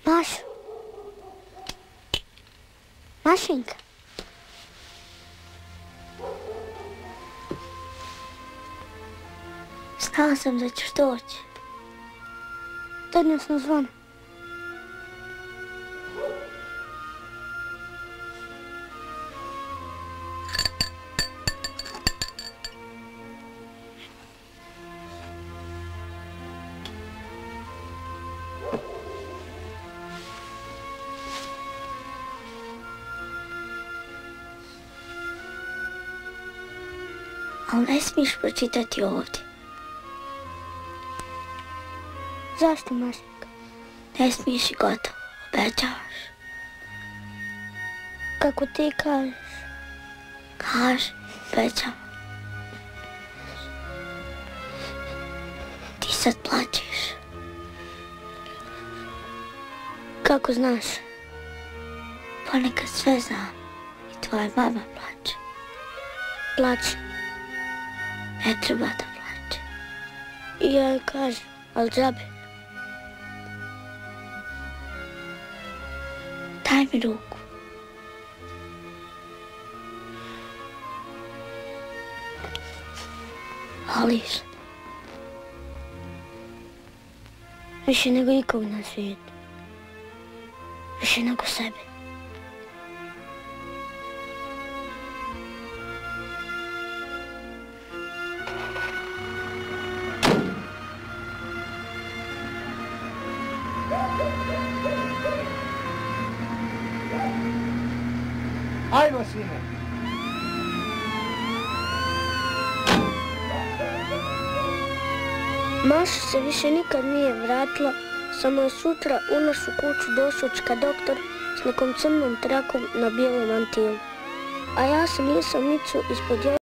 Mašo. Mašinka. Znala sam da ćeš doći. Donio sam zvon. Ali ne smiješ pročitati ovdje. Zašto, Mašinka? Ne smiješ i gotovo, obećavaš. Kako ti kažeš. Kaži, obećavam. Ti sad plaćeš. Kako znaš? Ponekad sve znam. I tvoja mama plaće. Plaće. Ne treba da plaće. I ja joj kažem, ali džabe. Daj mi ruku. Voliš? Više nego ikog na svijetu. Više nego sebe. Ajmo, sine! Maša se više nikad nije vratila, samo je sutra u našu kuću došočka doktor s nekom crnom trakom na bijelom mantilu. A ja sam nisam Micu ispod